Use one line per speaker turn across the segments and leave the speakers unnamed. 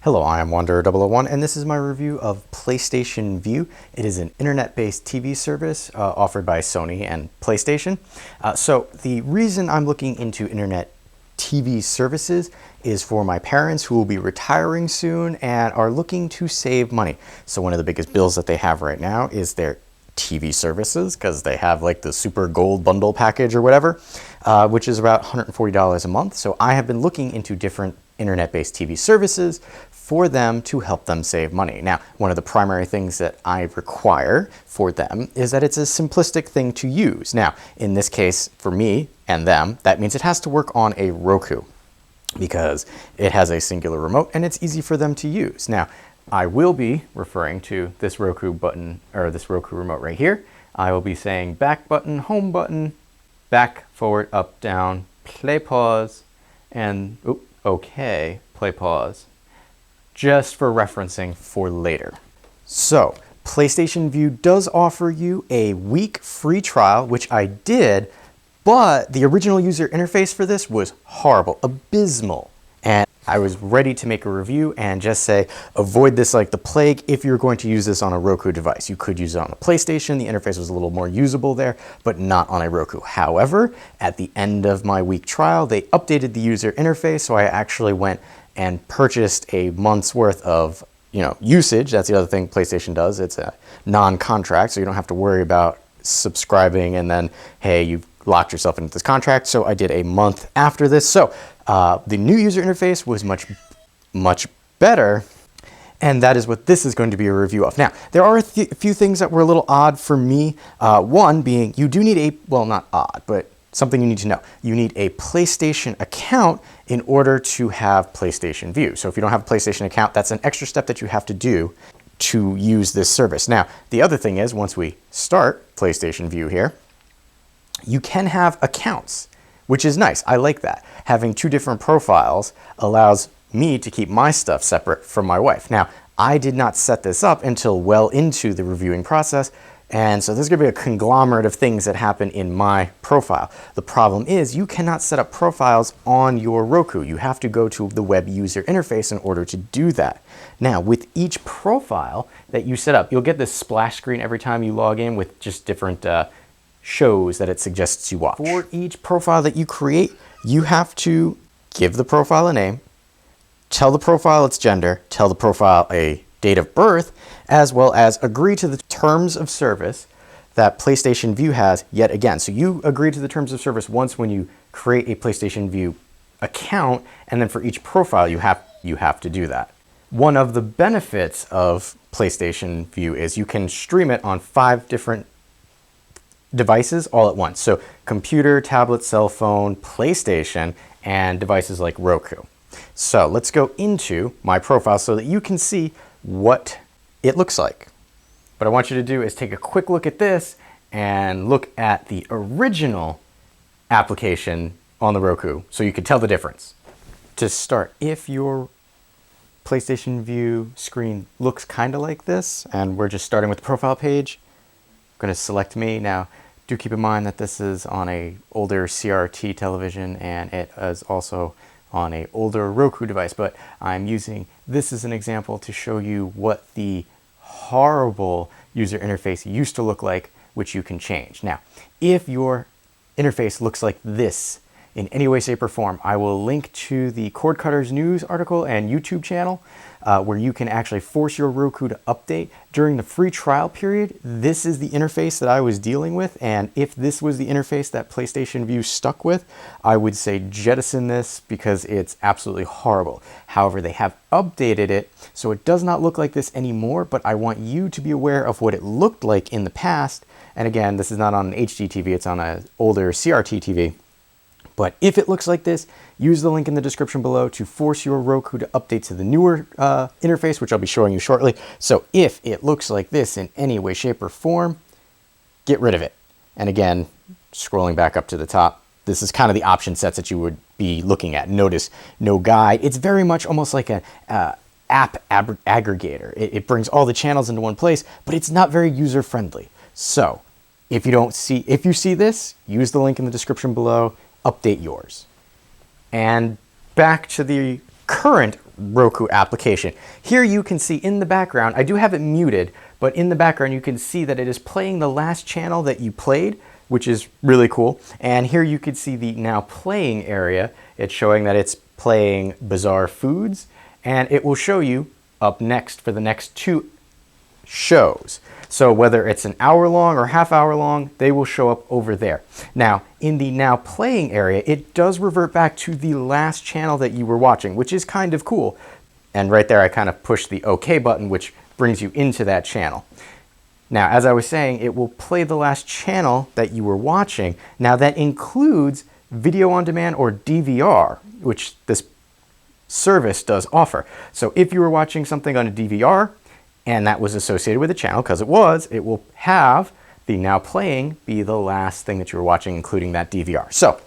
Hello, I am Wanderer001 and this is my review of PlayStation Vue. It is an internet-based TV service offered by Sony and PlayStation. So the reason I'm looking into internet TV services is for my parents who will be retiring soon and are looking to save money. So one of the biggest bills that they have right now is their TV services, because they have like the super gold bundle package or whatever, which is about $140 a month. So I have been looking into different internet-based TV services for them to help them save money. Now, one of the primary things that I require for them is that it's a simplistic thing to use. Now, in this case, for me and them, that means it has to work on a Roku because it has a singular remote and it's easy for them to use. Now, I will be referring to this Roku button, or this Roku remote right here. I will be saying back button, home button, back, forward, up, down, play, pause, and okay, play, pause, just for referencing for later. So, PlayStation Vue does offer you a week free trial, which I did, but the original user interface for this was horrible, abysmal. And I was ready to make a review and just say, avoid this like the plague if you're going to use this on a Roku device. You could use it on a PlayStation. The interface was a little more usable there, but not on a Roku. However, at the end of my week trial, they updated the user interface, so I actually went and purchased a month's worth of usage. That's the other thing PlayStation does. It's a non-contract, so you don't have to worry about subscribing and then, hey, you've locked yourself into this contract. So I did a month after this. So the new user interface was much better, and that is what this is going to be a review of. Now, there are a few things that were a little odd for me. One being you do need a, well, not odd, but something you need to know. You need a PlayStation account in order to have PlayStation Vue. So if you don't have a PlayStation account, that's an extra step that you have to do to use this service. Now, the other thing is, once we start PlayStation Vue here, you can have accounts, which is nice. I like that. Having two different profiles allows me to keep my stuff separate from my wife. Now, I did not set this up until well into the reviewing process, and so there's going to be a conglomerate of things that happen in my profile. The problem is you cannot set up profiles on your Roku. You have to go to the web user interface in order to do that. Now, with each profile that you set up, you'll get this splash screen every time you log in with just different shows that it suggests you watch. For each profile that you create, you have to give the profile a name, tell the profile its gender, tell the profile a date of birth, as well as agree to the terms of service that PlayStation Vue has yet again. So you agree to the terms of service once when you create a PlayStation Vue account, and then for each profile you have to do that. One of the benefits of PlayStation Vue is you can stream it on 5 different devices all at once. So computer, tablet, cell phone, PlayStation, and devices like Roku. So let's go into my profile so that you can see what it looks like. What I want you to do is take a quick look at this and look at the original application on the Roku so you can tell the difference. To start, if your PlayStation Vue screen looks kind of like this, and we're just starting with the profile page, I'm going to select me. Now, do keep in mind that this is on a older CRT television and it is also on a older Roku device, but I'm using this as an example to show you what the horrible user interface used to look like, which you can change. Now, if your interface looks like this in any way, shape, or form, I will link to the Cord Cutters News article and YouTube channel where you can actually force your Roku to update. During the free trial period, this is the interface that I was dealing with, and if this was the interface that PlayStation Vue stuck with, I would say jettison this because it's absolutely horrible. However, they have updated it so it does not look like this anymore, but I want you to be aware of what it looked like in the past. And again, this is not on an HD TV, it's on an older CRT TV. But if it looks like this, use the link in the description below to force your Roku to update to the newer interface, which I'll be showing you shortly. So if it looks like this in any way, shape, or form, get rid of it. And again, scrolling back up to the top, this is kind of the option sets that you would be looking at. Notice no guide. It's very much almost like an app aggregator. It brings all the channels into one place, but it's not very user-friendly. So if you see this, use the link in the description below. Update yours. And back to the current Roku application. Here you can see in the background, I do have it muted, but in the background you can see that it is playing the last channel that you played, which is really cool. And here you can see the now playing area. It's showing that it's playing Bizarre Foods, and it will show you up next for the next 2 shows. So whether it's an hour long or half hour long, they will show up over there. Now, in the now playing area, it does revert back to the last channel that you were watching, which is kind of cool. And right there, I kind of push the OK button, which brings you into that channel. Now, as I was saying, it will play the last channel that you were watching. Now, that includes video on demand or DVR, which this service does offer. So if you were watching something on a DVR, and that was associated with the channel, because it will have the now playing be the last thing that you were watching, including that DVR. So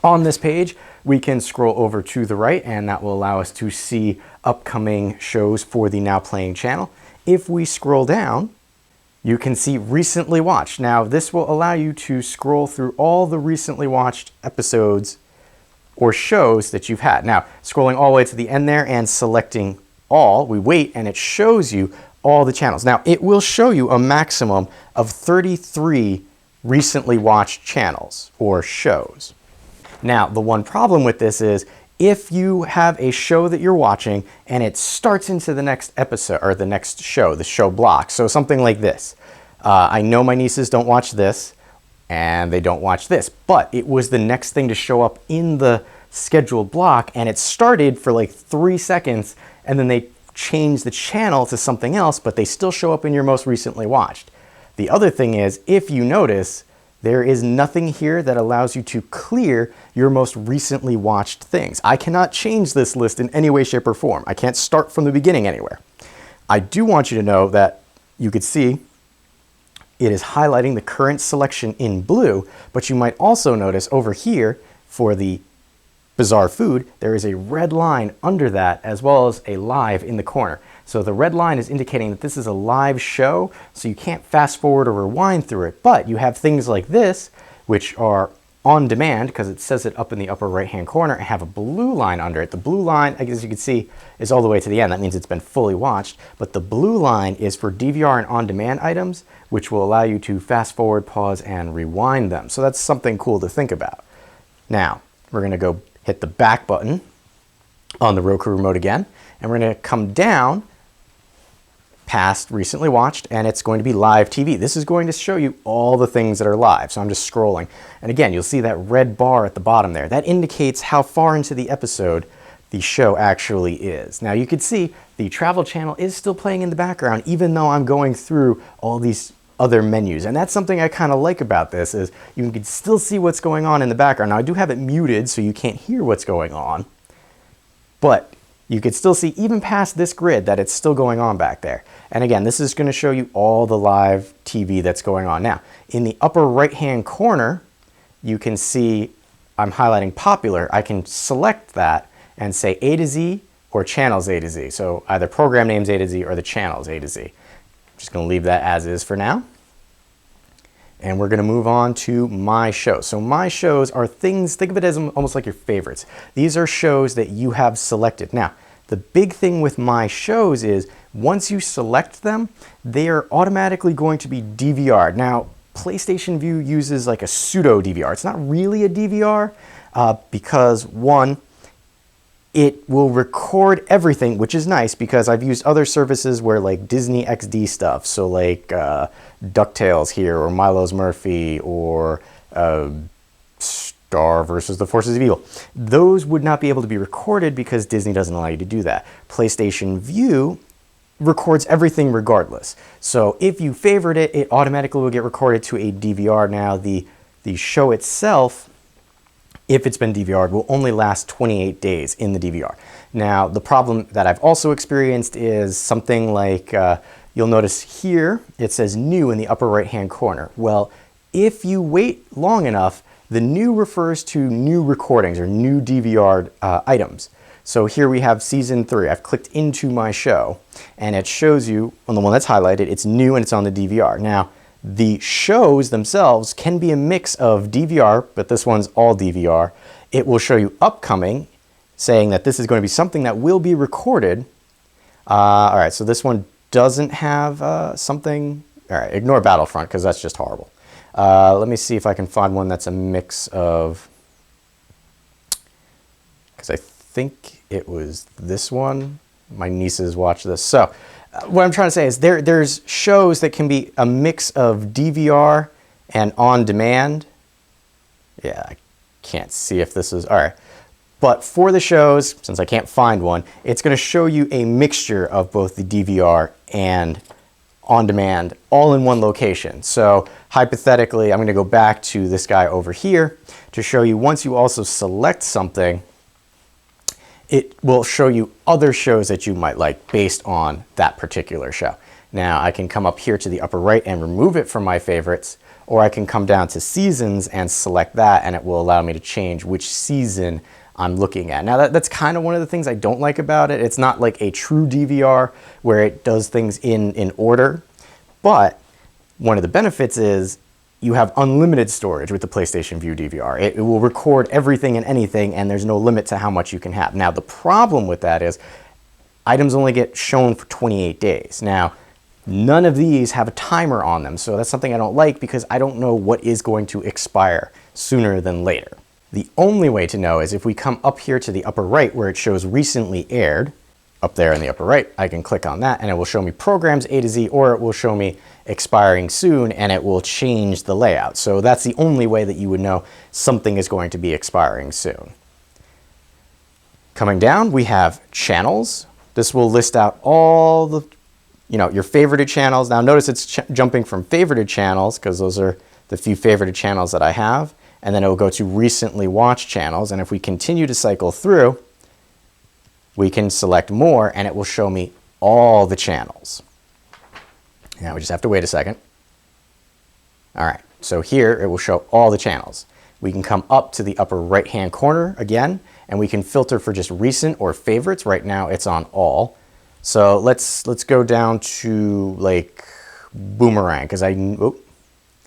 on this page, we can scroll over to the right, and that will allow us to see upcoming shows for the now playing channel. If we scroll down, you can see recently watched. Now, this will allow you to scroll through all the recently watched episodes or shows that you've had. Now, scrolling all the way to the end there and selecting all, we wait and it shows you all the channels. Now, it will show you a maximum of 33 recently watched channels or shows. Now, the one problem with this is if you have a show that you're watching and it starts into the next episode or the next show, the show block. So something like this. I know my nieces don't watch this and they don't watch this, but it was the next thing to show up in the scheduled block, and it started for like 3 seconds and then they changed the channel to something else, but they still show up in your most recently watched. The other thing is, if you notice, there is nothing here that allows you to clear your most recently watched things. I cannot change this list in any way, shape, or form. I can't start from the beginning anywhere. I do want you to know that you could see it is highlighting the current selection in blue, but you might also notice over here for the Bizarre Food, there is a red line under that as well as a live in the corner. So the red line is indicating that this is a live show, so you can't fast forward or rewind through it, but you have things like this, which are on demand because it says it up in the upper right hand corner and have a blue line under it. The blue line, as you can see, is all the way to the end. That means it's been fully watched, but the blue line is for DVR and on demand items, which will allow you to fast forward, pause, and rewind them. So that's something cool to think about. Now, we're gonna go hit the back button on the Roku remote again, and we're going to come down past recently watched, and it's going to be live TV. This is going to show you all the things that are live. So I'm just scrolling. And again, you'll see that red bar at the bottom there. That indicates how far into the episode the show actually is. Now you can see the travel channel is still playing in the background, even though I'm going through all these other menus. And that's something I kind of like about this, is you can still see what's going on in the background. Now I do have it muted so you can't hear what's going on, but you can still see even past this grid that it's still going on back there. And again, this is going to show you all the live TV that's going on. Now, in the upper right hand corner, you can see I'm highlighting popular. I can select that and say A to Z or channels A to Z. So either program names A to Z or the channels A to Z. Just going to leave that as is for now. And we're going to move on to my shows. So my shows are things, think of it as almost like your favorites. These are shows that you have selected. Now, the big thing with my shows is once you select them, they are automatically going to be DVR'd. Now, PlayStation Vue uses like a pseudo DVR. It's not really a DVR because one, it will record everything, which is nice because I've used other services where like Disney XD stuff, so like DuckTales here, or Milo's Murphy, or Star versus the Forces of Evil. Those would not be able to be recorded because Disney doesn't allow you to do that. PlayStation Vue records everything regardless. So if you favorite it, it automatically will get recorded to a DVR. Now the show itself, if it's been DVR'd, will only last 28 days in the DVR. Now, the problem that I've also experienced is something like, you'll notice here, it says new in the upper right-hand corner. Well, if you wait long enough, the new refers to new recordings or new DVR'd items. So here we have season 3. I've clicked into my show, and it shows you, on the one that's highlighted, it's new and it's on the DVR. Now, the shows themselves can be a mix of DVR, but this one's all DVR. It will show you upcoming, saying that this is going to be something that will be recorded. All right, so this one doesn't have something. All right, ignore Battlefront because that's just horrible. Let me see if I can find one that's a mix of, because I think it was this one. My nieces watch this. So what I'm trying to say is there's shows that can be a mix of DVR and on demand. Yeah, I can't see if this is, all right. But for the shows, since I can't find one, it's going to show you a mixture of both the DVR and on demand all in one location. So hypothetically, I'm going to go back to this guy over here to show you once you also select something, it will show you other shows that you might like based on that particular show. Now I can come up here to the upper right and remove it from my favorites, or I can come down to seasons and select that, and it will allow me to change which season I'm looking at. Now that's kind of one of the things I don't like about it. It's not like a true DVR where it does things in order, but one of the benefits is you have unlimited storage with the PlayStation Vue DVR. It will record everything and anything, and there's no limit to how much you can have. Now the problem with that is items only get shown for 28 days. Now none of these have a timer on them, so that's something I don't like because I don't know what is going to expire sooner than later. The only way to know is if we come up here to the upper right where it shows recently aired, up there in the upper right, I can click on that and it will show me programs A to Z, or it will show me expiring soon and it will change the layout. So that's the only way that you would know something is going to be expiring soon. Coming down, we have channels. This will list out all the, your favorited channels. Now notice it's jumping from favorited channels because those are the few favorited channels that I have. And then it will go to recently watched channels. And if we continue to cycle through, we can select more and it will show me all the channels. Now we just have to wait a second. All right, so here it will show all the channels. We can come up to the upper right-hand corner again, and we can filter for just recent or favorites. Right now it's on all. So let's go down to like Boomerang, because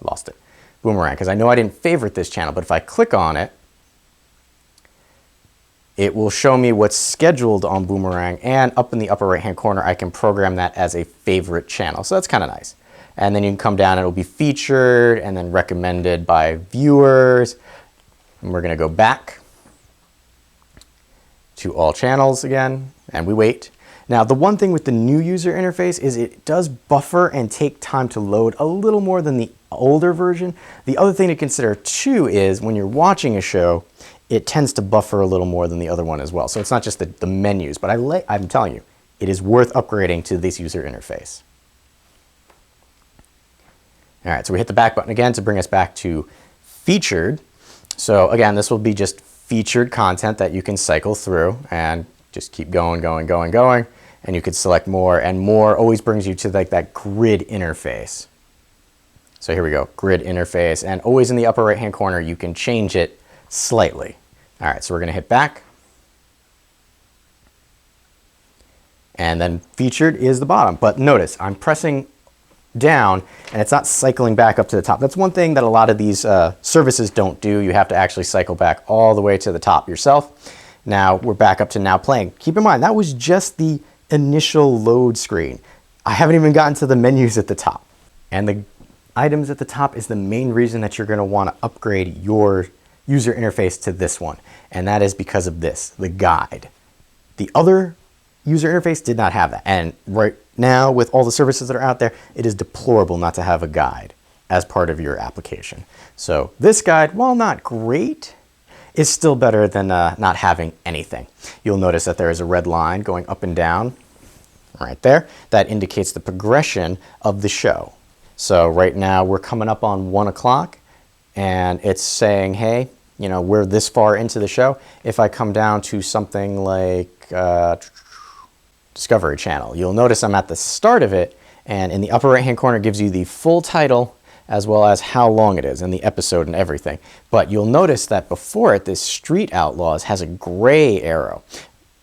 lost it. Boomerang, because I know I didn't favorite this channel, but if I click on it, it will show me what's scheduled on Boomerang, and up in the upper right hand corner I can program that as a favorite channel, so that's kind of nice. And then you can come down and it'll be featured and then recommended by viewers, and we're going to go back to all channels again, and we wait. Now the one thing with the new user interface is it does buffer and take time to load a little more than the older version. The other thing to consider too is when you're watching a show, it tends to buffer a little more than the other one as well. So it's not just the menus, but I'm telling you, it is worth upgrading to this user interface. All right, so we hit the back button again to bring us back to featured. So again, this will be just featured content that you can cycle through and just keep going, and you could select more, and more always brings you to like that grid interface. So here we go, grid interface, and always in the upper right hand corner you can change it slightly. All right, so we're gonna hit back. And then featured is the bottom, but notice I'm pressing down and it's not cycling back up to the top. That's one thing that a lot of these services don't do. You have to actually cycle back all the way to the top yourself. Now we're back up to now playing. Keep in mind, that was just the initial load screen. I haven't even gotten to the menus at the top. And the items at the top is the main reason that you're gonna wanna upgrade your user interface to this one. And that is because of this, the guide. The other user interface did not have that. And right now, with all the services that are out there, it is deplorable not to have a guide as part of your application. So this guide, while not great, is still better than not having anything. You'll notice that there is a red line going up and down right there. That indicates the progression of the show. So right now we're coming up on 1 o'clock and it's saying, hey, we're this far into the show. If I come down to something like Discovery Channel, you'll notice I'm at the start of it, and in the upper right hand corner gives you the full title as well as how long it is and the episode and everything. But you'll notice that before it, this Street Outlaws has a gray arrow.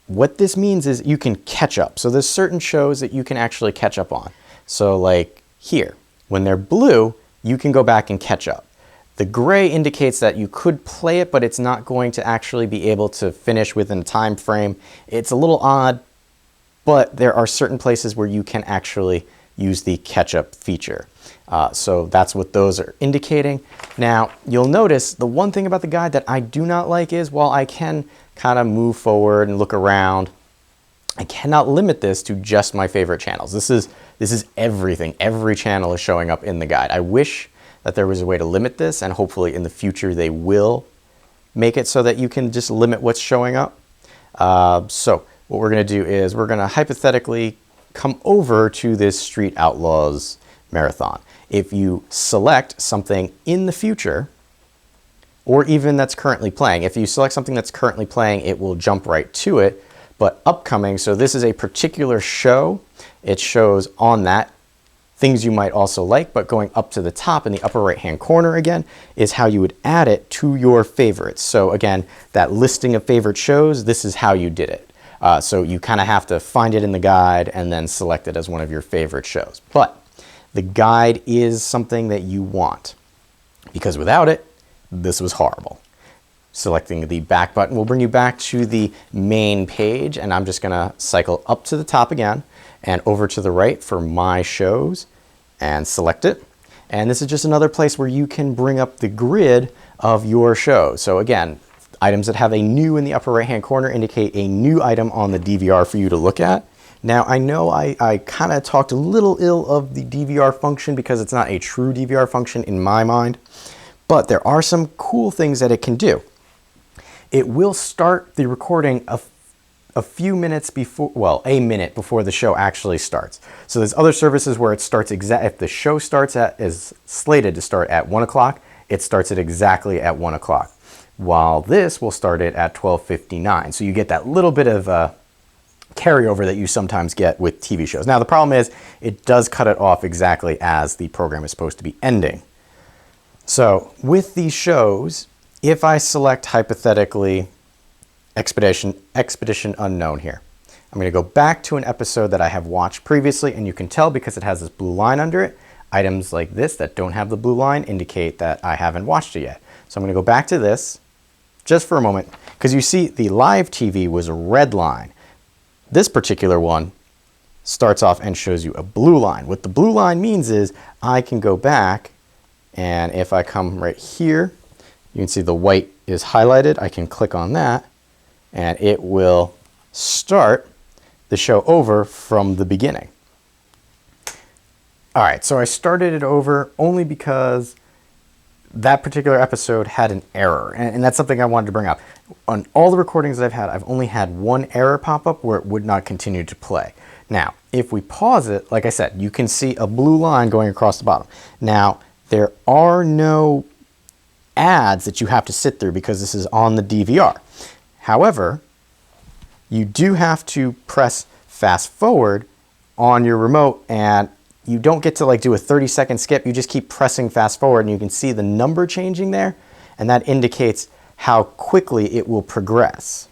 What this means is you can catch up. So there's certain shows that you can actually catch up on. So like here, when they're blue, you can go back and catch up. The gray indicates that you could play it, but it's not going to actually be able to finish within a time frame. It's a little odd, but there are certain places where you can actually use the catch-up feature. So that's what those are indicating. Now, you'll notice the one thing about the guide that I do not like is, while I can kind of move forward and look around, I cannot limit this to just my favorite channels. This is everything. Every channel is showing up in the guide. I wish that there was a way to limit this, and hopefully in the future they will make it so that you can just limit what's showing up. So what we're going to do is we're going to hypothetically come over to this Street Outlaws marathon. If you select something in the future, or even that's currently playing, if you select something that's currently playing, it will jump right to it. But upcoming, so this is a particular show, it shows on that things you might also like, but going up to the top in the upper right hand corner again is how you would add it to your favorites. So again, that listing of favorite shows, this is how you did it. So you kind of have to find it in the guide and then select it as one of your favorite shows. But the guide is something that you want, because without it, this was horrible. Selecting the back button will bring you back to the main page, and I'm just gonna cycle up to the top again and over to the right for my shows and select it. And this is just another place where you can bring up the grid of your show. So again, items that have a new in the upper right hand corner indicate a new item on the DVR for you to look at. Now I know I kind of talked a little ill of the DVR function because it's not a true DVR function in my mind, but there are some cool things that it can do. It will start the recording a few minutes before, well, a minute before the show actually starts. So there's other services where it starts if the show is slated to start at 1 o'clock, it starts it exactly at 1 o'clock. While this will start it at 12:59. So you get that little bit of carryover that you sometimes get with TV shows. Now the problem is it does cut it off exactly as the program is supposed to be ending. So with these shows, if I select hypothetically Expedition Unknown here, I'm going to go back to an episode that I have watched previously, and you can tell because it has this blue line under it. Items like this that don't have the blue line indicate that I haven't watched it yet. So I'm going to go back to this just for a moment, because you see the live TV was a red line. This particular one starts off and shows you a blue line. What the blue line means is I can go back, and if I come right here, you can see the white is highlighted. I can click on that, and it will start the show over from the beginning. All right, so I started it over only because that particular episode had an error, and that's something I wanted to bring up. On all the recordings that I've had, I've only had one error pop up where it would not continue to play. Now, if we pause it, like I said, you can see a blue line going across the bottom. Now, there are no ads that you have to sit through because this is on the DVR. However, you do have to press fast forward on your remote, and you don't get to like do a 30-second skip. You just keep pressing fast forward, and you can see the number changing there, and that indicates how quickly it will progress.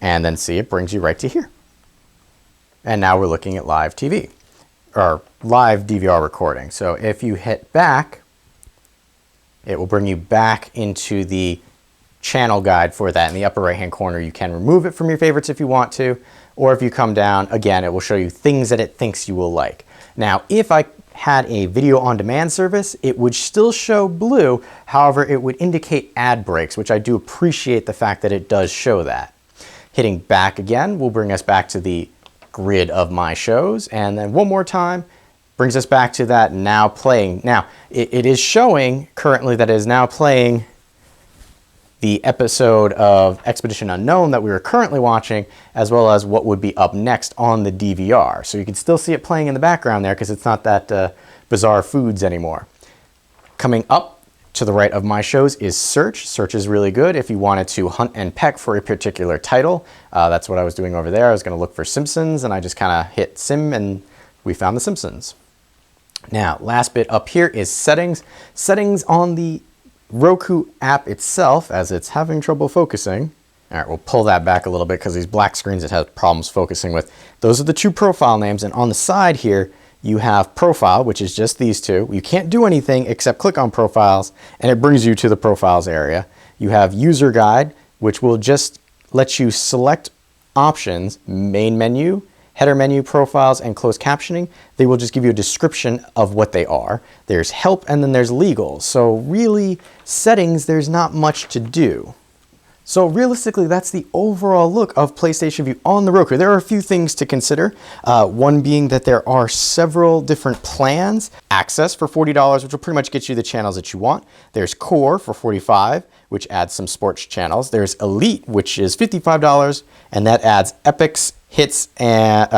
And then see, it brings you right to here. And now we're looking at live TV, or live DVR recording. So if you hit back, it will bring you back into the channel guide for that. In the upper right hand corner, you can remove it from your favorites if you want to, or if you come down, again, it will show you things that it thinks you will like. Now, if I had a video on demand service, it would still show blue. However, it would indicate ad breaks, which I do appreciate the fact that it does show that. Hitting back again will bring us back to the grid of my shows, and then one more time brings us back to that now playing. Now, it is showing currently that it is now playing the episode of Expedition Unknown that we were currently watching, as well as what would be up next on the DVR. So you can still see it playing in the background there because it's not that Bizarre Foods anymore. Coming up to the right of my shows is search. Search is really good if you wanted to hunt and peck for a particular title. That's what I was doing over there. I was going to look for Simpsons, and I just kind of hit Sim, and we found the Simpsons. Now, last bit up here is settings. Settings on the Roku app itself, as it's having trouble focusing. All right, we'll pull that back a little bit because these black screens it has problems focusing with. Those are the two profile names, and on the side here, You have profile, which is just these two. You can't do anything except click on profiles, and it brings you to the profiles area. You have user guide, which will just let you select options, main menu, header menu, profiles, and closed captioning. They will just give you a description of what they are. There's help, and then there's legal. So really, settings, there's not much to do. So realistically, that's the overall look of PlayStation Vue on the Roku. There are a few things to consider. One being that there are several different plans. Access for $40, which will pretty much get you the channels that you want. There's Core for $45, which adds some sports channels. There's Elite, which is $55, and that adds Epics, Hits, and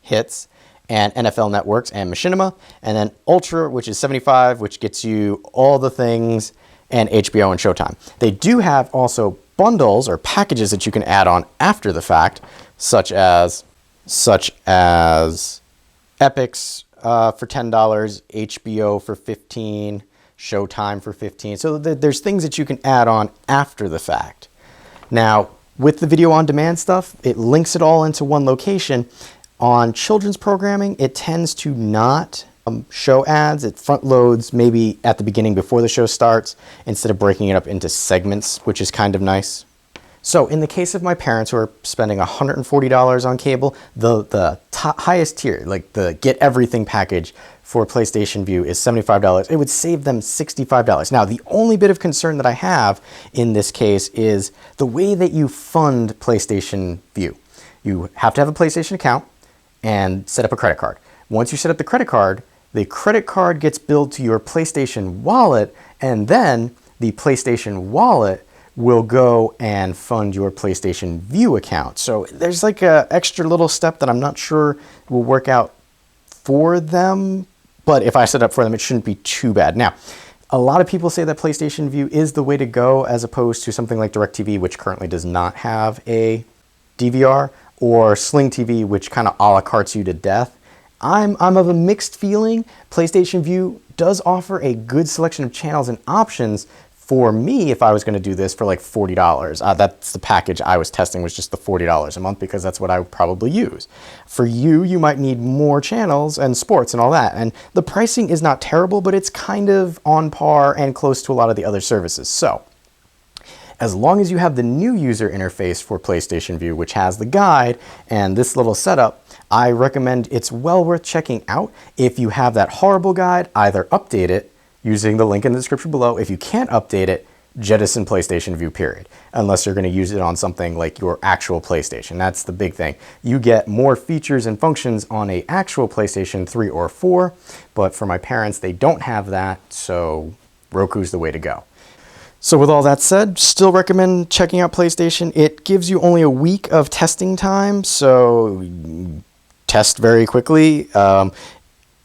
Hits, and NFL Networks and Machinima. And then Ultra, which is $75, which gets you all the things, and HBO and Showtime. They do have also bundles or packages that you can add on after the fact, such as Epics for $10, HBO for $15, Showtime for $15. So there's things that you can add on after the fact. Now, with the video on demand stuff, it links it all into one location. On children's programming, it tends to not show ads. It front loads maybe at the beginning before the show starts instead of breaking it up into segments, which is kind of nice. So in the case of my parents who are spending $140 on cable, the highest tier, like the get everything package for PlayStation Vue is $75. It would save them $65. Now, the only bit of concern that I have in this case is the way that you fund PlayStation Vue. You have to have a PlayStation account and set up a credit card. Once you set up the credit card gets billed to your PlayStation wallet, and then the PlayStation wallet will go and fund your PlayStation Vue account. So there's like a extra little step that I'm not sure will work out for them, but if I set up for them, it shouldn't be too bad. Now, a lot of people say that PlayStation Vue is the way to go as opposed to something like DirecTV, which currently does not have a DVR, or Sling TV, which kind of a la cartes you to death. I'm of a mixed feeling. PlayStation Vue does offer a good selection of channels and options for me if I was going to do this for like $40. That's the package I was testing, was just the $40 a month because that's what I would probably use. For you, you might need more channels and sports and all that. And the pricing is not terrible, but it's kind of on par and close to a lot of the other services. So as long as you have the new user interface for PlayStation Vue, which has the guide and this little setup, I recommend it's well worth checking out. If you have that horrible guide, either update it using the link in the description below. If you can't update it, jettison PlayStation Vue, period. Unless you're going to use it on something like your actual PlayStation. That's the big thing. You get more features and functions on a actual PlayStation 3 or 4, but for my parents, they don't have that, so Roku's the way to go. So with all that said, still recommend checking out PlayStation. It gives you only a week of testing time, so test very quickly.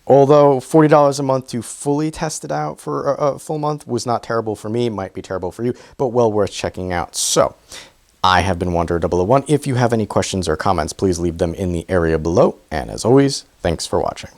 Although $40 a month to fully test it out for a full month was not terrible for me, might be terrible for you, but well worth checking out. So I have been Wanderer001. If you have any questions or comments, please leave them in the area below. And as always, thanks for watching.